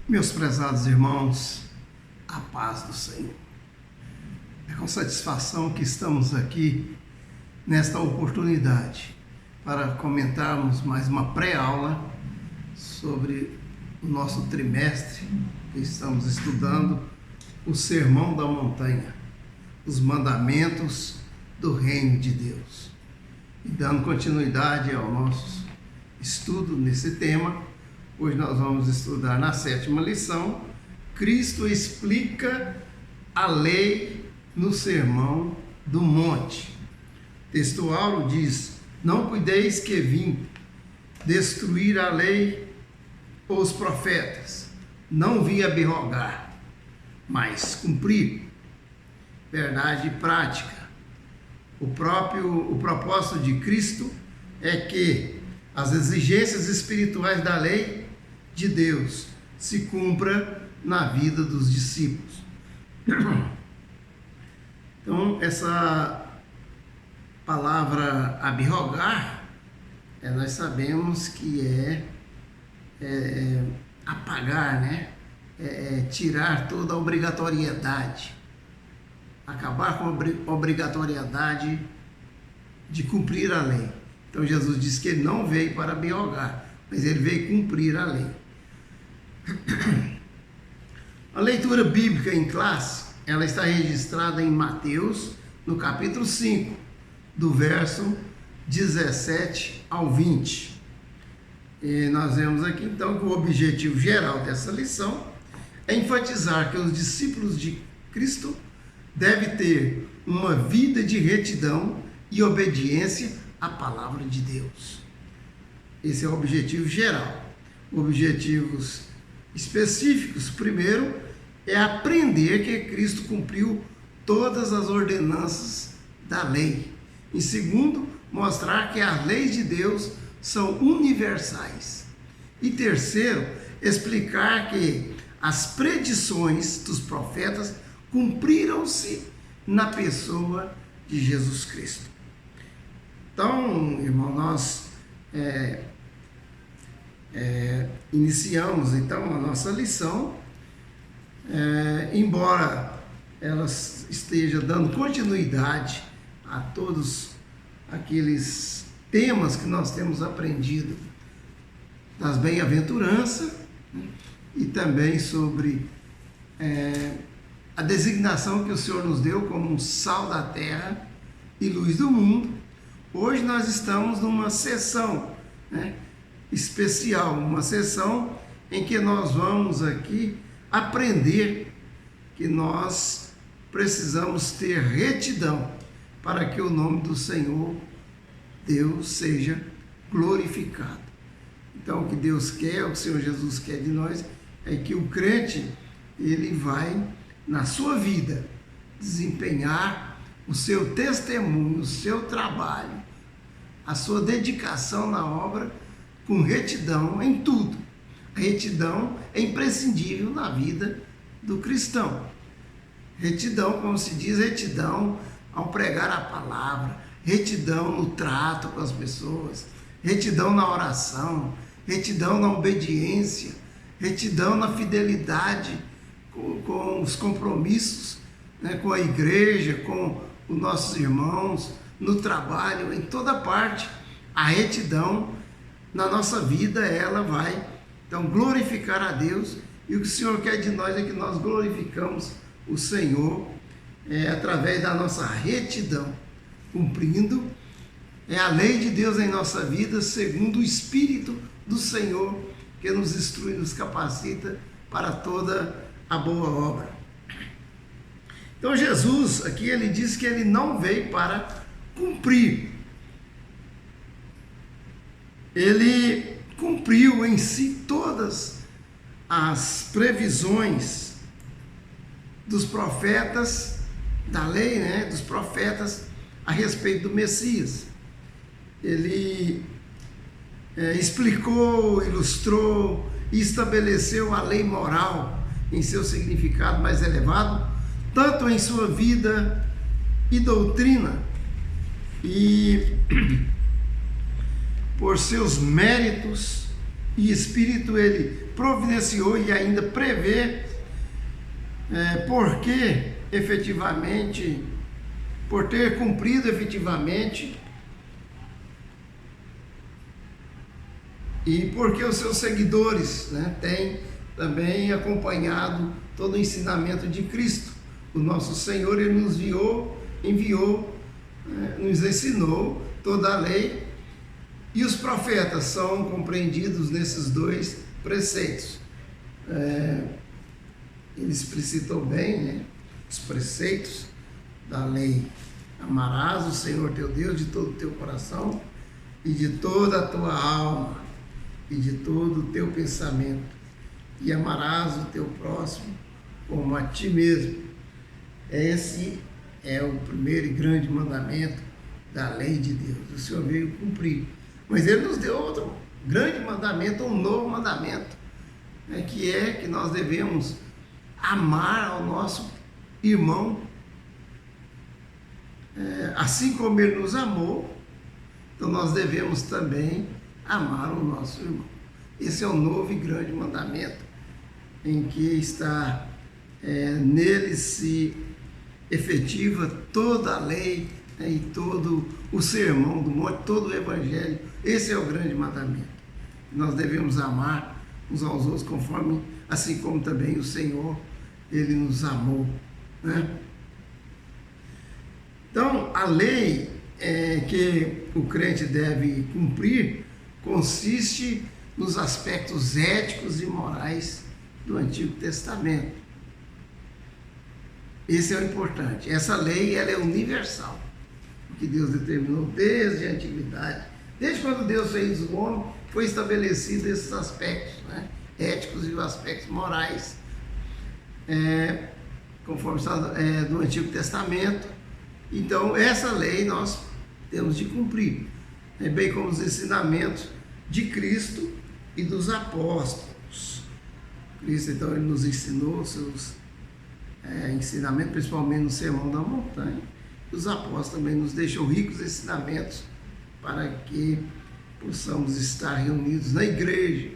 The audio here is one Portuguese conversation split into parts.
Meus prezados irmãos, a paz do Senhor. É com satisfação que estamos aqui nesta oportunidade para comentarmos mais uma pré-aula sobre o nosso trimestre que estamos estudando, o Sermão da Montanha, os mandamentos do Reino de Deus. E dando continuidade ao nosso estudo nesse tema, hoje nós vamos estudar na 7ª lição, Cristo explica a lei no Sermão do Monte. O texto áureo diz: não cuideis que vim destruir a lei ou os profetas, não vim abrogar, mas cumprir. Verdade prática. O propósito de Cristo é que as exigências espirituais da lei de Deus se cumpra na vida dos discípulos. Então, essa palavra abrogar, nós sabemos que é apagar, né? Tirar toda a obrigatoriedade, acabar com a obrigatoriedade de cumprir a lei. Então Jesus disse que ele não veio para abrogar, mas ele veio cumprir a lei. A leitura bíblica em classe, ela está registrada em Mateus, no capítulo 5, do verso 17 ao 20. E nós vemos aqui então que o objetivo geral dessa lição é enfatizar que os discípulos de Cristo devem ter uma vida de retidão e obediência à palavra de Deus. Esse é o objetivo geral. Objetivos específicos: primeiro, é aprender que Cristo cumpriu todas as ordenanças da lei. Em segundo, mostrar que as leis de Deus são universais. E terceiro, explicar que as predições dos profetas cumpriram-se na pessoa de Jesus Cristo. Então, irmão, nós iniciamos então a nossa lição, embora ela esteja dando continuidade a todos aqueles temas que nós temos aprendido das bem-aventuranças, né? E também sobre a designação que o Senhor nos deu como um sal da terra e luz do mundo. Hoje nós estamos numa sessão, né, especial, uma sessão em que nós vamos aqui aprender que nós precisamos ter retidão para que o nome do Senhor Deus seja glorificado. Então, o que Deus quer, o que o Senhor Jesus quer de nós, é que o crente, ele vai, na sua vida, desempenhar o seu testemunho, o seu trabalho, a sua dedicação na obra, com retidão em tudo. A retidão é imprescindível na vida do cristão. Retidão, como se diz, retidão ao pregar a palavra, retidão no trato com as pessoas, retidão na oração, retidão na obediência, retidão na fidelidade com os compromissos, né, com a igreja, com os nossos irmãos, no trabalho, em toda parte. A retidão na nossa vida, ela vai então glorificar a Deus, e o que o Senhor quer de nós é que nós glorificamos o Senhor através da nossa retidão, cumprindo a lei de Deus em nossa vida, segundo o Espírito do Senhor, que nos instrui, nos capacita para toda a boa obra. Então Jesus, aqui ele diz que ele não veio para cumprir. Ele cumpriu em si todas as previsões dos profetas, da lei, né, dos profetas a respeito do Messias. Ele explicou, ilustrou e estabeleceu a lei moral em seu significado mais elevado, tanto em sua vida e doutrina, e por seus méritos e Espírito ele providenciou e ainda prevê, porque efetivamente, por ter cumprido efetivamente, e porque os seus seguidores, né, têm também acompanhado todo o ensinamento de Cristo. O nosso Senhor, ele nos enviou, nos ensinou toda a lei, e os profetas são compreendidos nesses dois preceitos. Ele explicitou bem, né, os preceitos da lei. Amarás o Senhor teu Deus de todo o teu coração e de toda a tua alma e de todo o teu pensamento, e amarás o teu próximo como a ti mesmo. Esse é o primeiro e grande mandamento da lei de Deus. O Senhor veio cumprir, mas ele nos deu outro grande mandamento, um novo mandamento, né, que é que nós devemos amar ao nosso irmão, assim como ele nos amou. Então nós devemos também amar o nosso irmão. Esse é o novo e grande mandamento, em que está nele se efetiva toda a lei, né, e todo o sermão do monte, todo o evangelho. Esse é o grande mandamento. Nós devemos amar uns aos outros conforme, assim como também o Senhor, ele nos amou, né? Então, a lei que o crente deve cumprir consiste nos aspectos éticos e morais do Antigo Testamento. Esse é o importante. Essa lei, ela é universal, que Deus determinou desde a antiguidade. Desde quando Deus fez o homem, foi estabelecido esses aspectos, né, éticos e os aspectos morais, conforme está do Antigo Testamento. Então, essa lei nós temos de cumprir, bem como os ensinamentos de Cristo e dos apóstolos. Cristo, então, ele nos ensinou seus ensinamentos, principalmente no Sermão da Montanha. Os apóstolos também nos deixam ricos ensinamentos para que possamos estar reunidos na igreja,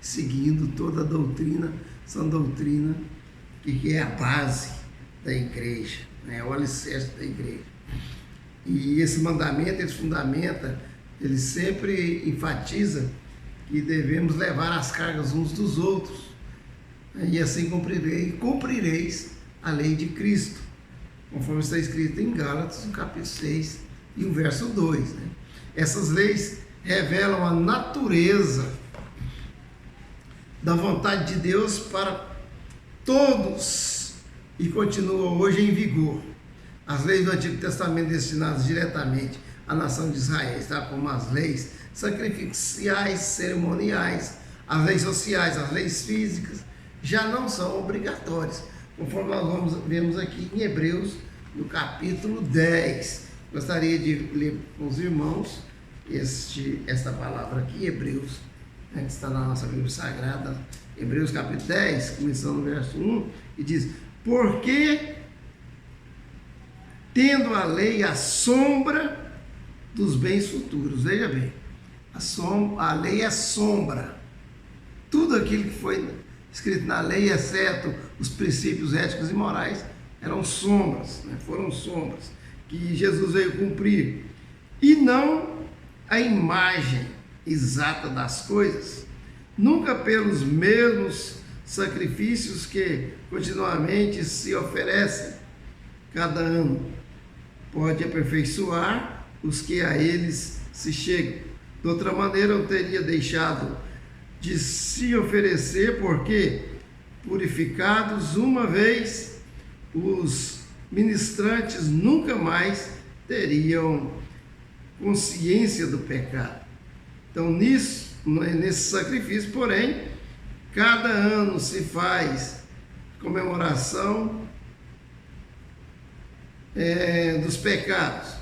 seguindo toda a doutrina, sã doutrina, que é a base da igreja, né, o alicerce da igreja. E esse mandamento, ele fundamenta, ele sempre enfatiza que devemos levar as cargas uns dos outros, né, e assim cumprireis a lei de Cristo, conforme está escrito em Gálatas, no capítulo 6 e o verso 2. Né? Essas leis revelam a natureza da vontade de Deus para todos e continuam hoje em vigor. As leis do Antigo Testamento destinadas diretamente à nação de Israel, tá? Como as leis sacrificiais, cerimoniais, as leis sociais, as leis físicas, já não são obrigatórias, conforme nós vemos aqui em Hebreus, no capítulo 10. Gostaria de ler com os irmãos esta palavra aqui, Hebreus, né, que está na nossa Bíblia Sagrada, Hebreus capítulo 10, começando no verso 1, e diz: porque tendo a lei a sombra dos bens futuros. Veja bem, a lei é sombra. Tudo aquilo que foi escrito na lei, exceto os princípios éticos e morais, eram sombras, né? Foram sombras que Jesus veio cumprir, e não a imagem exata das coisas, nunca pelos mesmos sacrifícios que continuamente se oferecem cada ano, pode aperfeiçoar os que a eles se chegam. De outra maneira, eu teria deixado de se oferecer, porque, purificados uma vez, os ministrantes nunca mais teriam consciência do pecado. Então, nesse sacrifício, porém, cada ano se faz comemoração dos pecados,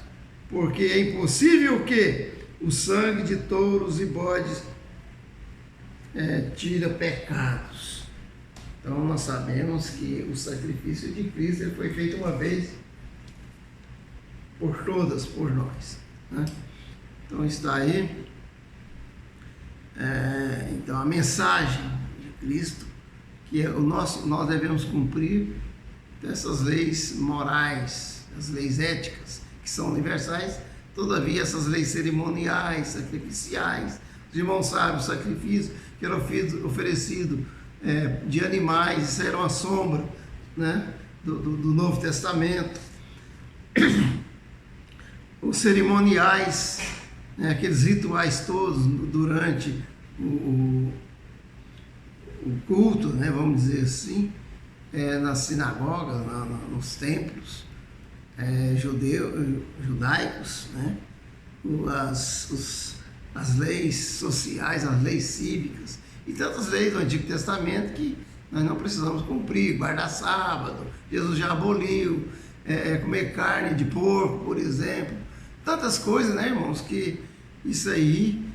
porque é impossível que o sangue de touros e bodes tira pecados. Então nós sabemos que o sacrifício de Cristo ele foi feito uma vez por todas, por nós, né? Então está aí Então a mensagem de Cristo, que nós devemos cumprir essas leis morais, as leis éticas, que são universais. Todavia, essas leis cerimoniais, sacrificiais, os irmãos sabem, o sacrifício que era oferecido de animais, isso era uma sombra, né, do Novo Testamento. Os cerimoniais, né, aqueles rituais todos durante o culto, né, vamos dizer assim, nas sinagogas, nos templos judaicos, né, as leis sociais, as leis cívicas e tantas leis do Antigo Testamento que nós não precisamos cumprir. Guardar sábado, Jesus já aboliu, comer carne de porco, por exemplo, tantas coisas, né, irmãos, que isso aí,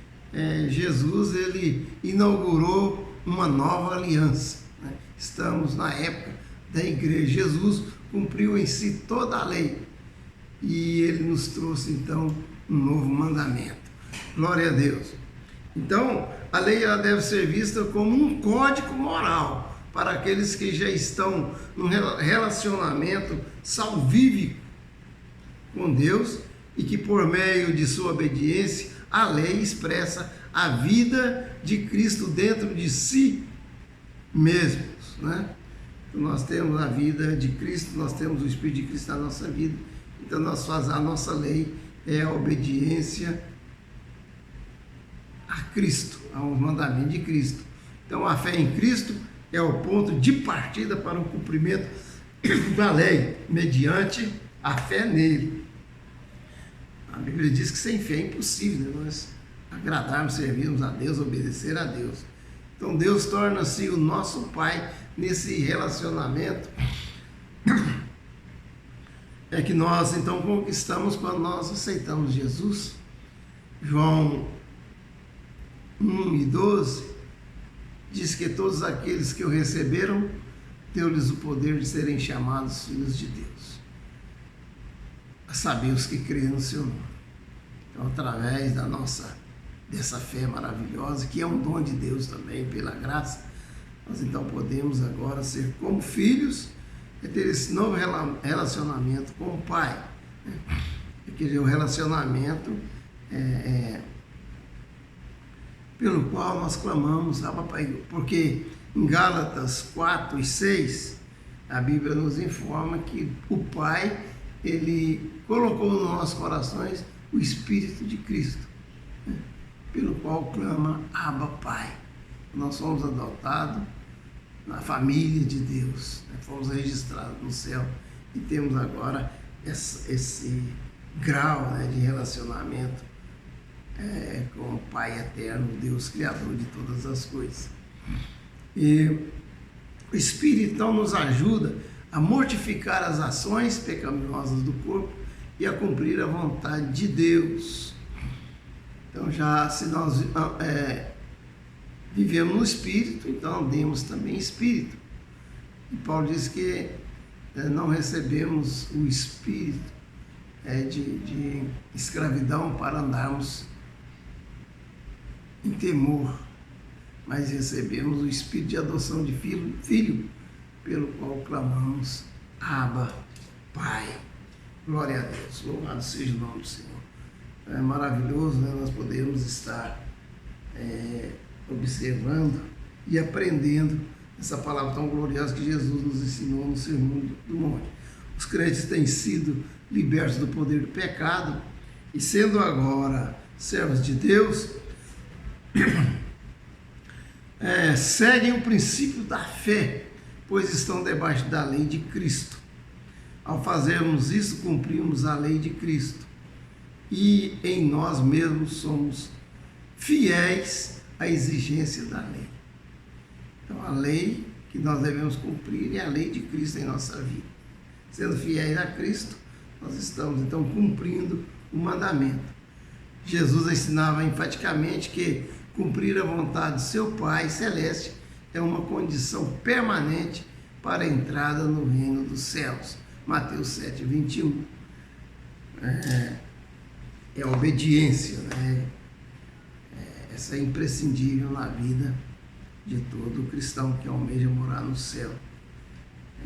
Jesus, ele inaugurou uma nova aliança, né? Estamos na época da igreja. Jesus cumpriu em si toda a lei e ele nos trouxe então um novo mandamento. Glória a Deus. Então a lei ela deve ser vista como um código moral para aqueles que já estão num relacionamento salvífico com Deus e que por meio de sua obediência a lei expressa a vida de Cristo dentro de si mesmos, né? Então, nós temos a vida de Cristo, nós temos o Espírito de Cristo na nossa vida. Então a nossa lei é a obediência a Cristo, aos mandamentos de Cristo. Então a fé em Cristo é o ponto de partida para o cumprimento da lei, mediante a fé nele. A Bíblia diz que sem fé é impossível, né, nós agradarmos, servirmos a Deus, obedecer a Deus. Então Deus torna-se o nosso Pai nesse relacionamento que nós então conquistamos quando nós aceitamos Jesus. João 1:12 diz que todos aqueles que o receberam, deu-lhes o poder de serem chamados filhos de Deus, a saber, os que creem no seu nome. Então, através dessa fé maravilhosa, que é um dom de Deus também, pela graça, nós então podemos agora ser como filhos e ter esse novo relacionamento com o Pai, né? Aquele relacionamento pelo qual nós clamamos, porque em Gálatas 4:6, a Bíblia nos informa que o Pai, ele colocou nos nossos corações o Espírito de Cristo, né? Pelo qual clama Abba, Pai. Nós somos adotados na família de Deus, né? Fomos registrados no céu e temos agora esse grau, né, de relacionamento com o Pai eterno, Deus Criador de todas as coisas. E o Espírito então nos ajuda a mortificar as ações pecaminosas do corpo e a cumprir a vontade de Deus. Então, já se nós vivemos no Espírito, então andemos também Espírito. E Paulo diz que não recebemos o Espírito de escravidão para andarmos em temor, mas recebemos o Espírito de adoção de filho, pelo qual clamamos Abba, Pai. Glória a Deus, louvado seja o nome do Senhor. É maravilhoso, né? Nós podemos estar observando e aprendendo essa palavra tão gloriosa que Jesus nos ensinou no Sermão do Monte. Os crentes têm sido libertos do poder do pecado e, sendo agora servos de Deus, seguem o princípio da fé, pois estão debaixo da lei de Cristo. Ao fazermos isso, cumprimos a lei de Cristo e em nós mesmos somos fiéis à exigência da lei. Então, a lei que nós devemos cumprir é a lei de Cristo em nossa vida. Sendo fiéis a Cristo, nós estamos então cumprindo o mandamento. Jesus ensinava enfaticamente que cumprir a vontade do seu Pai Celeste é uma condição permanente para a entrada no reino dos céus. Mateus 7:21. É a obediência, né? essa é imprescindível na vida de todo cristão que almeja morar no céu.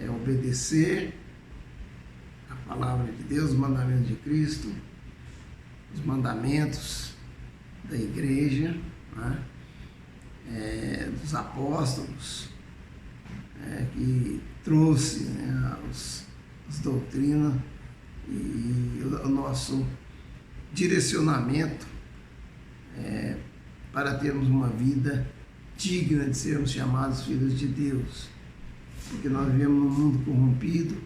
É obedecer a palavra de Deus, os mandamentos de Cristo, os mandamentos da igreja, né? Dos apóstolos, que trouxe, né, as doutrinas e o nosso direcionamento para termos uma vida digna de sermos chamados filhos de Deus, porque nós vivemos num mundo corrompido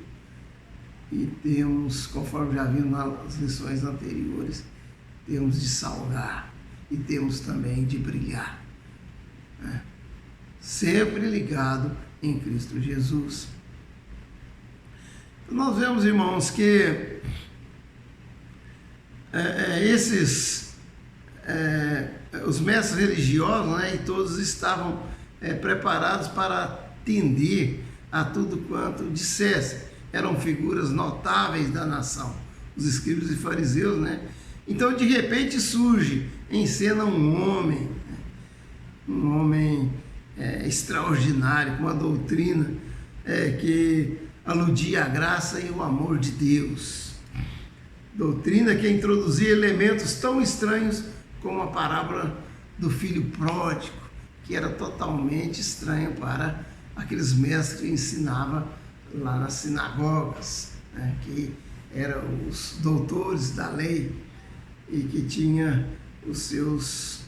e temos, conforme já vimos nas lições anteriores, temos de salgar e temos também de brilhar, né? Sempre ligado em Cristo Jesus. Nós vemos, irmãos, que os mestres religiosos, né, e todos estavam preparados para atender a tudo quanto dissesse. Eram figuras notáveis da nação, os escribas e fariseus, né? Então, de repente, surge em cena um homem extraordinário, com uma doutrina que aludia à graça e ao amor de Deus. Doutrina que introduzia elementos tão estranhos como a parábola do filho pródigo, que era totalmente estranha para aqueles mestres que ensinavam lá nas sinagogas, né, que eram os doutores da lei e que tinha os seus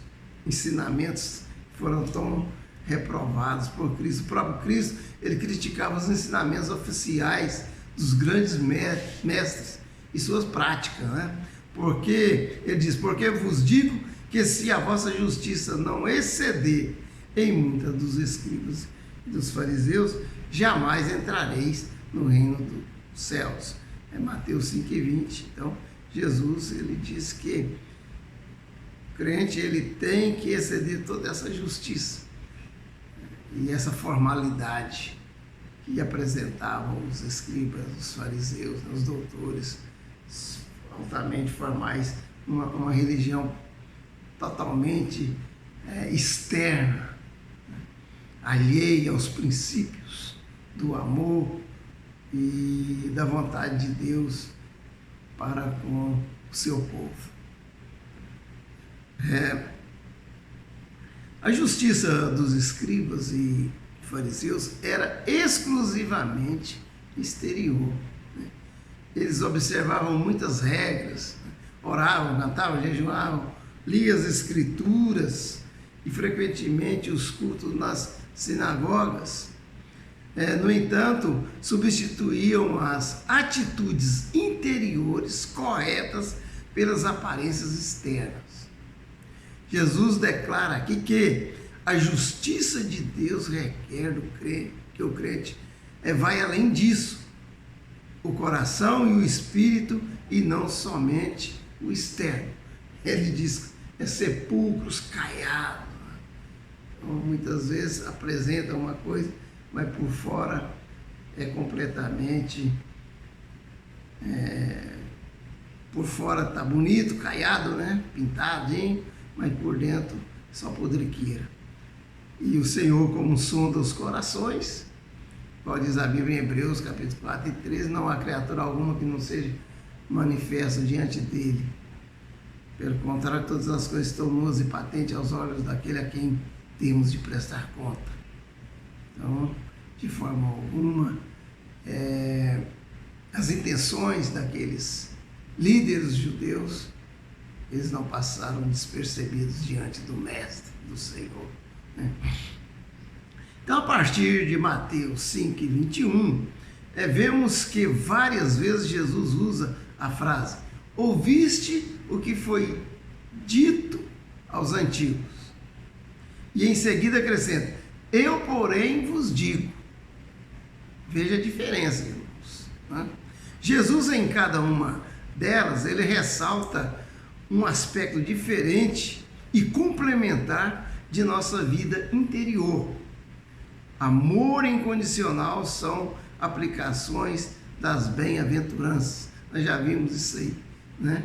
ensinamentos foram tão reprovados por Cristo. O próprio Cristo, ele criticava os ensinamentos oficiais dos grandes mestres e suas práticas, né? Porque ele diz: porque vos digo que se a vossa justiça não exceder em muita dos escribas e dos fariseus, jamais entrareis no reino dos céus. É Mateus 5,20. Então, Jesus, ele diz que o crente, ele tem que exceder toda essa justiça e essa formalidade que apresentavam os escribas, os fariseus, os doutores altamente formais, uma religião totalmente externa, alheia aos princípios do amor e da vontade de Deus para com o seu povo. A justiça dos escribas e fariseus era exclusivamente exterior, né? Eles observavam muitas regras, oravam, cantavam, jejuavam, liam as escrituras e frequentemente os cultos nas sinagogas. No entanto, substituíam as atitudes interiores corretas pelas aparências externas. Jesus declara aqui que a justiça de Deus requer do crente, que o crente vai além disso, o coração e o espírito, e não somente o externo. Ele diz sepulcros caiados. Então, muitas vezes apresenta uma coisa, mas por fora é completamente... por fora está bonito, caiado, né? Pintadinho, mas por dentro só podriqueira. E o Senhor, como sonda os corações, qual diz a Bíblia em Hebreus, capítulo 4 e 13, não há criatura alguma que não seja manifesta diante dele. Pelo contrário, todas as coisas estão nuas e patentes aos olhos daquele a quem temos de prestar conta. Então, de forma alguma, as intenções daqueles líderes judeus, eles não passaram despercebidos diante do Mestre, do Senhor, né? Então, a partir de Mateus 5,21, vemos que várias vezes Jesus usa a frase: ouviste o que foi dito aos antigos. E em seguida acrescenta: eu, porém, vos digo. Veja a diferença, irmãos, né? Jesus, em cada uma delas, ele ressalta um aspecto diferente e complementar de nossa vida interior. Amor incondicional são aplicações das bem-aventuranças. Nós já vimos isso aí, né?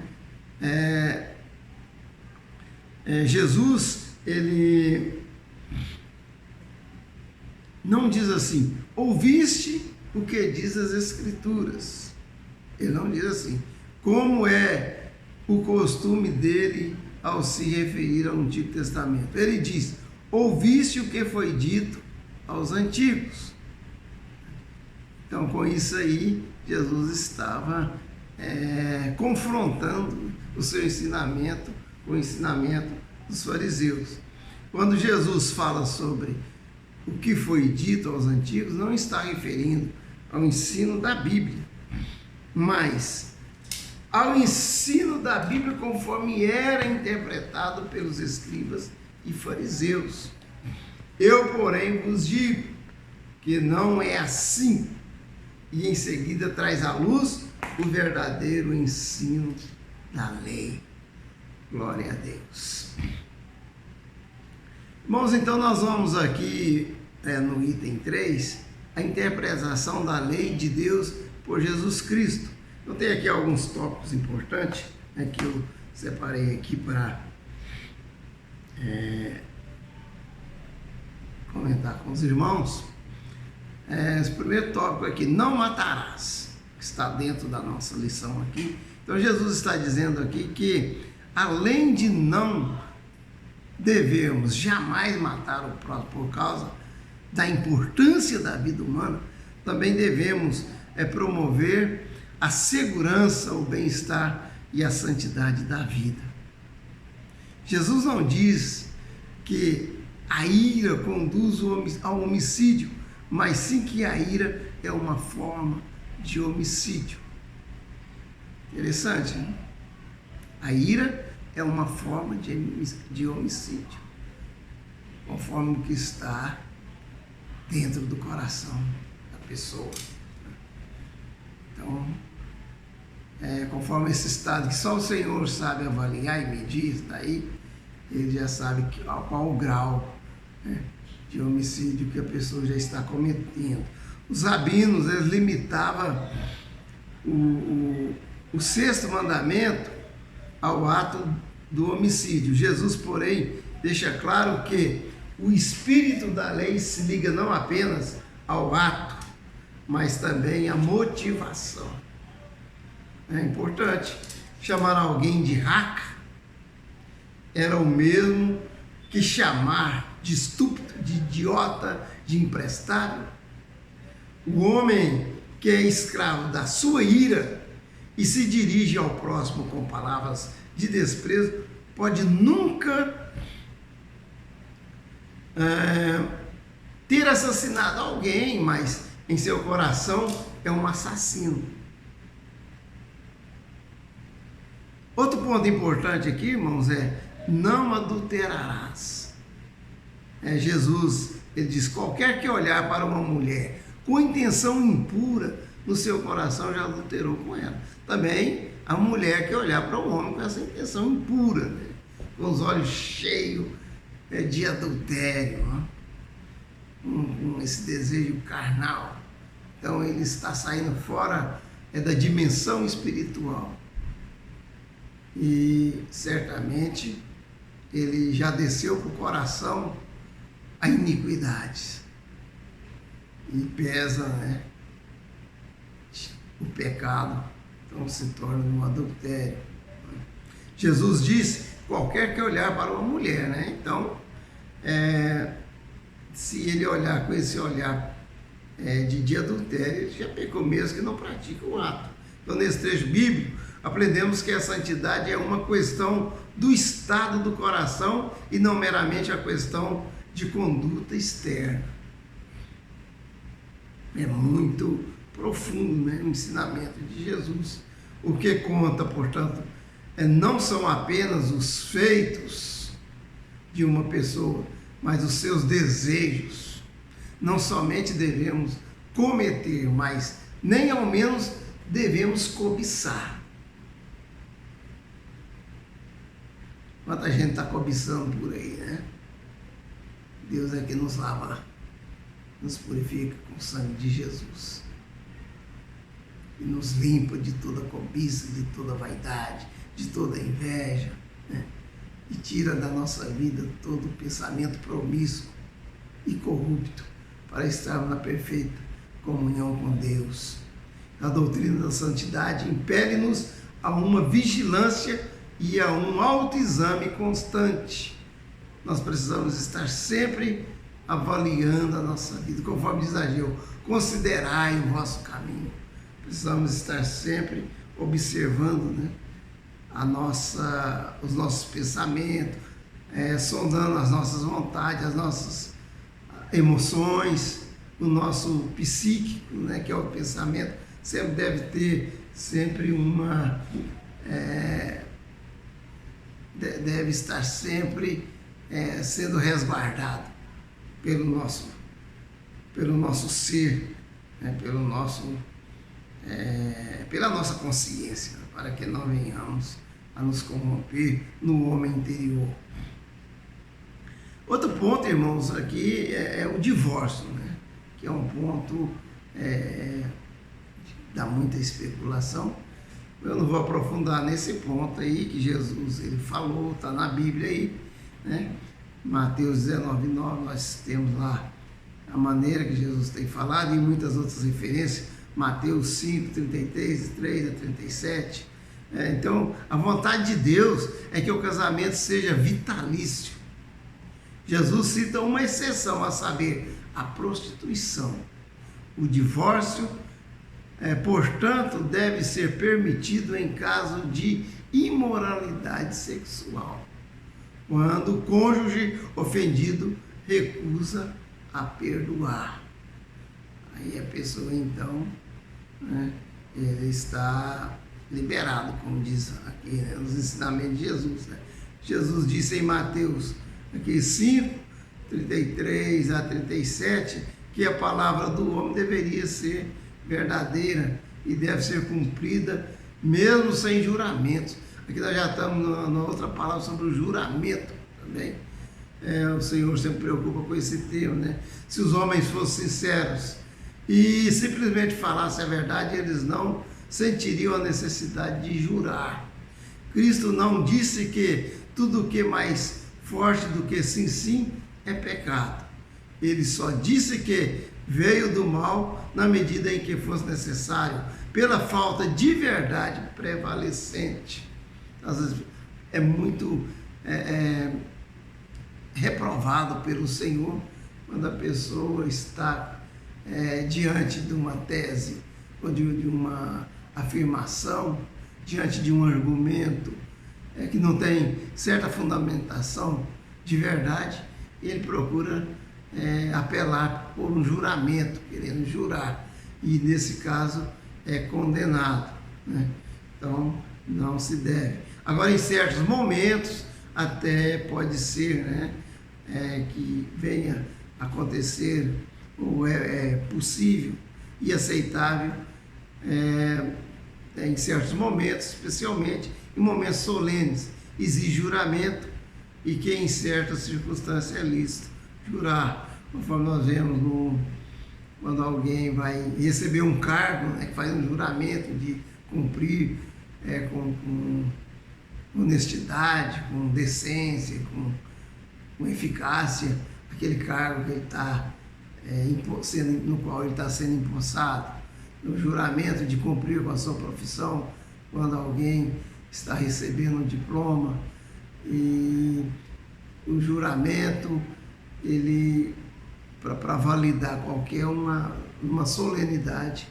Jesus, ele não diz assim, ouviste o que diz as Escrituras. Ele não diz assim, como é o costume dele ao se referir ao Antigo Testamento. Ele diz, ouviste o que foi dito aos antigos. Então, com isso aí, Jesus estava confrontando o seu ensinamento com o ensinamento dos fariseus. Quando Jesus fala sobre o que foi dito aos antigos, não está referindo ao ensino da Bíblia, mas ao ensino da Bíblia conforme era interpretado pelos escribas e fariseus. Eu, porém, vos digo que não é assim. E em seguida traz à luz o verdadeiro ensino da lei. Glória a Deus. Irmãos, então nós vamos aqui no item 3, a interpretação da lei de Deus por Jesus Cristo. Eu tenho aqui alguns tópicos importantes que eu separei aqui para comentar com os irmãos. Esse primeiro tópico aqui, não matarás, que está dentro da nossa lição aqui. Então Jesus está dizendo aqui que além de não devemos jamais matar o próximo por causa da importância da vida humana, também devemos promover a segurança, o bem-estar e a santidade da vida. Jesus não diz que a ira conduz ao homicídio, mas sim que a ira é uma forma de homicídio. Interessante, né? A ira é uma forma de homicídio, conforme o que está dentro do coração da pessoa. Então, conforme esse estado que só o Senhor sabe avaliar e medir, está aí, ele já sabe qual o grau de homicídio que a pessoa já está cometendo. Os rabinos, eles limitavam o sexto mandamento ao ato do homicídio. Jesus, porém, deixa claro que o espírito da lei se liga não apenas ao ato, mas também à motivação. É importante. Chamar alguém de raca era o mesmo que chamar de estúpido, de idiota, de imprestável. O homem que é escravo da sua ira e se dirige ao próximo com palavras de desprezo pode nunca ter assassinado alguém, mas em seu coração é um assassino. Outro ponto importante aqui, irmãos, não adulterarás. Jesus, ele diz, qualquer que olhar para uma mulher com intenção impura no seu coração já adulterou com ela. Também a mulher que olhar para o homem com essa intenção impura, né? Com os olhos cheios de adultério, né? Com esse desejo carnal. Então ele está saindo fora da dimensão espiritual. E certamente ele já desceu para o coração a iniquidade. E pesa, né, o pecado, então se torna um adultério. Jesus disse, qualquer que olhar para uma mulher, né? Então, se ele olhar com esse olhar de adultério, ele já pecou mesmo que não pratica o ato. Então, nesse trecho bíblico, aprendemos que a santidade é uma questão do estado do coração e não meramente a questão de conduta externa. É muito profundo, né, o ensinamento de Jesus. O que conta, portanto, não são apenas os feitos de uma pessoa, mas os seus desejos. Não somente devemos cometer, mas nem ao menos devemos cobiçar. Quanta gente está cobiçando por aí, né? Deus é que nos lava, nos purifica com o sangue de Jesus. E nos limpa de toda cobiça, de toda vaidade, de toda inveja, né? e tira da nossa vida todo pensamento promíscuo e corrupto, para estarmos na perfeita comunhão com Deus. A doutrina da santidade impele-nos a uma vigilância e a um autoexame constante. Nós precisamos estar sempre avaliando a nossa vida, conforme diz Ageu, considerai o vosso caminho. Precisamos estar sempre observando, né, os nossos pensamentos, sondando as nossas vontades, as nossas emoções, o nosso psíquico, né, que é o pensamento, sempre deve ter sempre deve estar sempre sendo resguardado pelo nosso ser, né, pela nossa consciência, para que não venhamos a nos corromper no homem interior. Outro ponto, irmãos, aqui é o divórcio, né? Que é um ponto dá muita especulação. Eu não vou aprofundar nesse ponto aí que Jesus ele falou, está na Bíblia aí, né? Mateus 19:9, nós temos lá a maneira que Jesus tem falado e muitas outras referências, Mateus 5:33, 3 a 37. Então, a vontade de Deus é que o casamento seja vitalício. Jesus cita uma exceção, a saber, a prostituição. O divórcio, portanto, deve ser permitido em caso de imoralidade sexual, quando o cônjuge ofendido recusa a perdoar. Aí a pessoa, então, né, ele está liberado, como diz aqui, né, nos ensinamentos de Jesus. Né? Jesus disse em Mateus 5:33 a 37, que a palavra do homem deveria ser verdadeira e deve ser cumprida mesmo sem juramentos. Aqui nós já estamos na outra palavra sobre o juramento também. O Senhor sempre preocupa com esse tema, né? Se os homens fossem sinceros e simplesmente falassem a verdade, eles não sentiriam a necessidade de jurar. Cristo não disse que tudo que é mais forte do que sim, sim é pecado. Ele só disse que veio do mal na medida em que fosse necessário, pela falta de verdade prevalecente. Às vezes é muito reprovado pelo Senhor quando a pessoa está diante de uma tese ou de uma afirmação, diante de um argumento que não tem certa fundamentação de verdade, ele procura apelar por um juramento, querendo jurar, e nesse caso é condenado, né? Então não se deve. Agora, em certos momentos até pode ser, né, que venha acontecer, ou é possível e aceitável em certos momentos, especialmente em momentos solenes, exige juramento, e que em certas circunstâncias é lícito jurar, conforme nós vemos quando alguém vai receber um cargo, né, que faz um juramento de cumprir com honestidade, com decência, com eficácia, aquele cargo que ele está no qual ele está sendo empossado. O juramento de cumprir com a sua profissão, quando alguém está recebendo um diploma, e o juramento, ele para validar qualquer uma solenidade,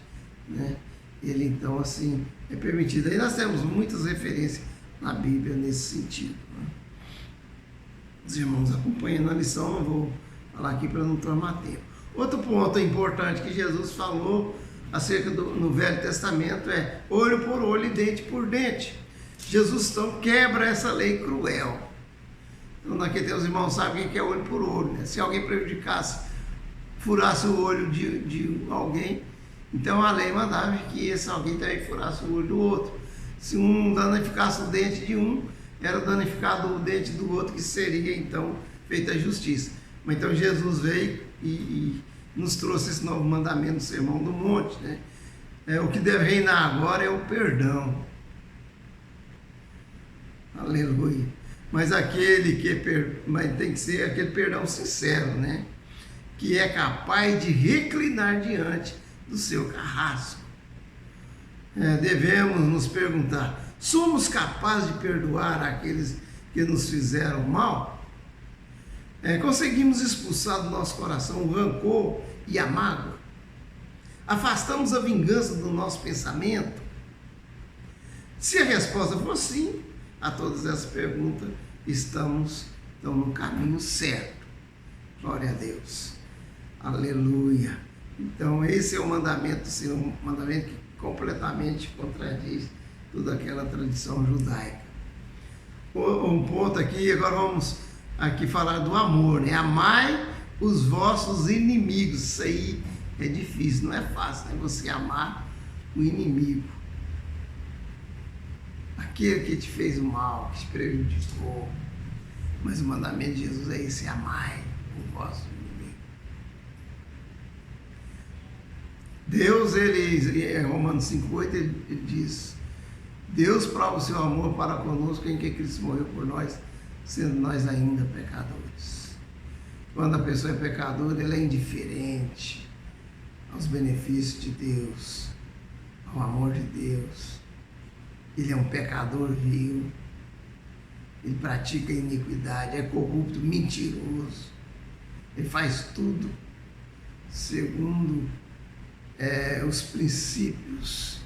né, ele então assim é permitido. Aí nós temos muitas referências na Bíblia nesse sentido, né? Os irmãos acompanhando a lição, não vou falar aqui para não tomar tempo. Outro ponto importante que Jesus falou acerca no Velho Testamento é olho por olho e dente por dente. Jesus então quebra essa lei cruel. Então aqui tem os irmãos sabem o que é olho por olho, né? Se alguém prejudicasse, furasse o olho de alguém, então a lei mandava que esse alguém também furasse o olho do outro. Se um danificasse o dente de um, era danificado o dente do outro, que seria então feita a justiça. Mas então Jesus veio e nos trouxe esse novo mandamento no Sermão do Monte, né? O que deve reinar agora é o perdão. Aleluia. mas mas tem que ser aquele perdão sincero, né? Que é capaz de reclinar diante do seu carrasco. Devemos nos perguntar: somos capazes de perdoar aqueles que nos fizeram mal? Conseguimos expulsar do nosso coração o rancor e a mágoa? Afastamos a vingança do nosso pensamento? Se a resposta for sim a todas essas perguntas, estamos no caminho certo. Glória a Deus. Aleluia. Então esse é o mandamento, sim, um mandamento que completamente contradiz toda aquela tradição judaica. Um ponto aqui, agora vamos aqui falar do amor, né? Amai os vossos inimigos. Isso aí é difícil, não é fácil, né? Você amar o inimigo, aquele que te fez o mal, que te prejudicou. Mas o mandamento de Jesus é esse: amai o vosso inimigo. Deus, em Romanos 5,8, ele diz: Deus prova o seu amor para conosco em que Cristo morreu por nós, sendo nós ainda pecadores. Quando a pessoa é pecadora, ela é indiferente aos benefícios de Deus, ao amor de Deus. Ele é um pecador vil, ele pratica iniquidade, é corrupto, mentiroso, ele faz tudo segundo os princípios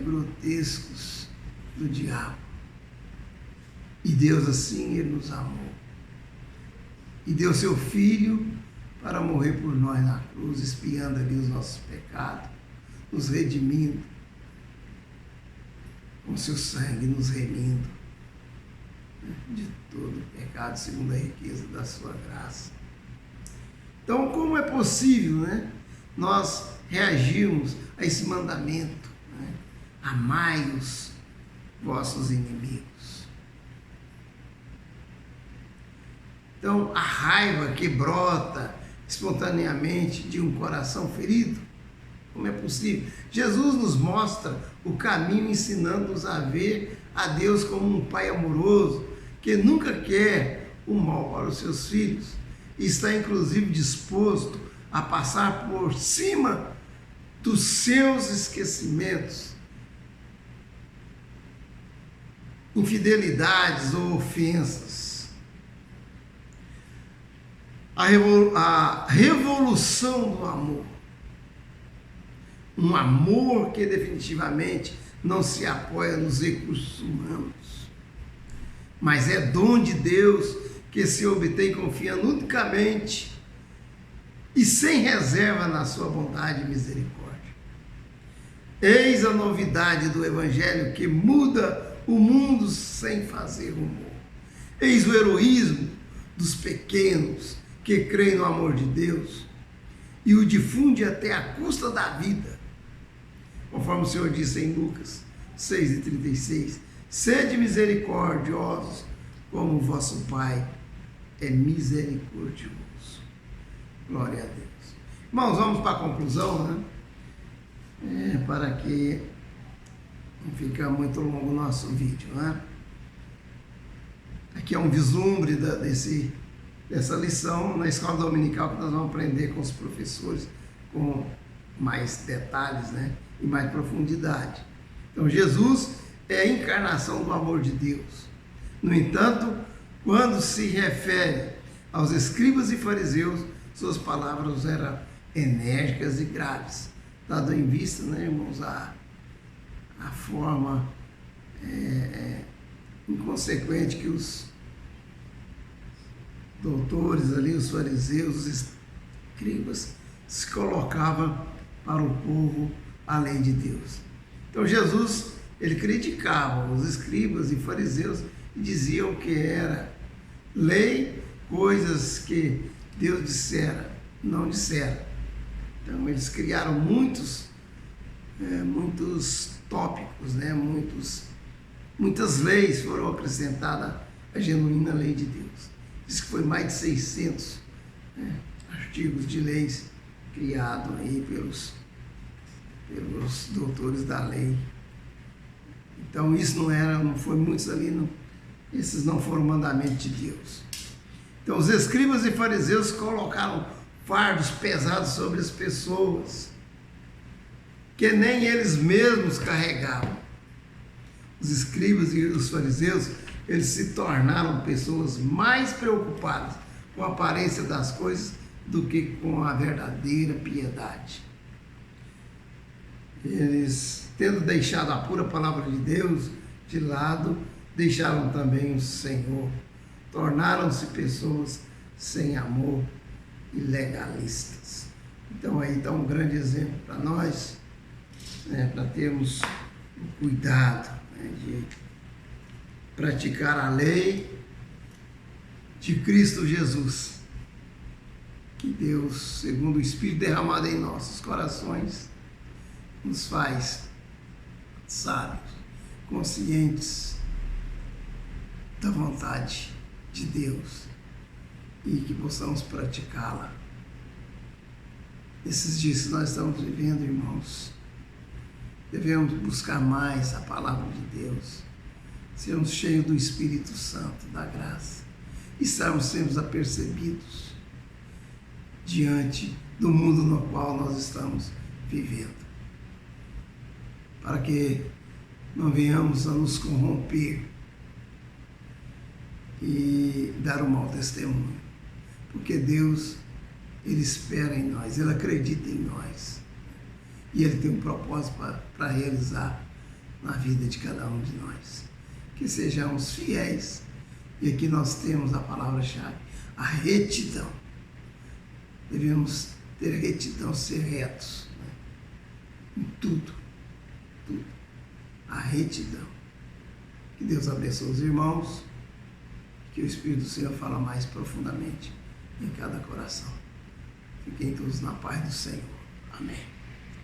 grotescos do diabo. E Deus assim, ele nos amou e deu seu Filho para morrer por nós na cruz, expiando ali os nossos pecados, nos redimindo com seu sangue, nos remindo de todo pecado, segundo a riqueza da sua graça. Então, como é possível, né, nós reagirmos a esse mandamento, né? Amai os vossos inimigos. Então, a raiva que brota espontaneamente de um coração ferido, como é possível? Jesus nos mostra o caminho, ensinando-nos a ver a Deus como um Pai amoroso, que nunca quer o mal para os seus filhos, e está inclusive disposto a passar por cima dos seus esquecimentos, infidelidades ou ofensas. A revolução do amor, um amor que definitivamente não se apoia nos recursos humanos, mas é dom de Deus que se obtém confiando unicamente e sem reserva na sua bondade e misericórdia. Eis a novidade do Evangelho que muda o mundo sem fazer rumor. Eis o heroísmo dos pequenos que creem no amor de Deus e o difunde até à custa da vida. Conforme o Senhor disse em Lucas 6,36, sede misericordiosos, como o vosso Pai é misericordioso. Glória a Deus. Irmãos, vamos para a conclusão, né? Para que não fique muito longo o nosso vídeo, né? Aqui é um vislumbre dessa lição na escola dominical, que nós vamos aprender com os professores com mais detalhes, né? E mais profundidade. Então, Jesus é a encarnação do amor de Deus. No entanto, quando se refere aos escribas e fariseus, suas palavras eram enérgicas e graves, dado em vista, né, irmãos, a forma inconsequente que os doutores ali, os fariseus, os escribas, se colocavam para o povo a lei de Deus. Então Jesus, ele criticava os escribas e fariseus e diziam que era lei, coisas que Deus dissera, não dissera. Então eles criaram muitos tópicos, né? Muitas leis foram acrescentadas à genuína lei de Deus. Diz que foi mais de 600 artigos de leis criados aí pelos doutores da lei. Então isso não foi muitos ali, não, Esses não foram mandamentos de Deus. Então os escribas e fariseus colocaram fardos pesados sobre as pessoas, que nem eles mesmos carregavam. Os escribas e os fariseus, eles se tornaram pessoas mais preocupadas com a aparência das coisas do que com a verdadeira piedade. Eles, tendo deixado a pura palavra de Deus de lado, deixaram também o Senhor. Tornaram-se pessoas sem amor e legalistas. Então aí está um grande exemplo para nós, para termos o cuidado de praticar a lei de Cristo Jesus. Que Deus, segundo o Espírito derramado em nossos corações, nos faz sábios, conscientes da vontade de Deus e que possamos praticá-la. Esses dias que nós estamos vivendo, irmãos, devemos buscar mais a palavra de Deus, sermos cheios do Espírito Santo, da graça, e estarmos sempre apercebidos diante do mundo no qual nós estamos vivendo, para que não venhamos a nos corromper e dar um mau testemunho, porque Deus, Ele espera em nós, Ele acredita em nós, e Ele tem um propósito para realizar na vida de cada um de nós. Que sejamos fiéis, e aqui nós temos a palavra-chave, a retidão. Devemos ter retidão, ser retos, em tudo, tudo. A retidão. Que Deus abençoe os irmãos, que o Espírito do Senhor fala mais profundamente em cada coração. Fiquem todos na paz do Senhor. Amém.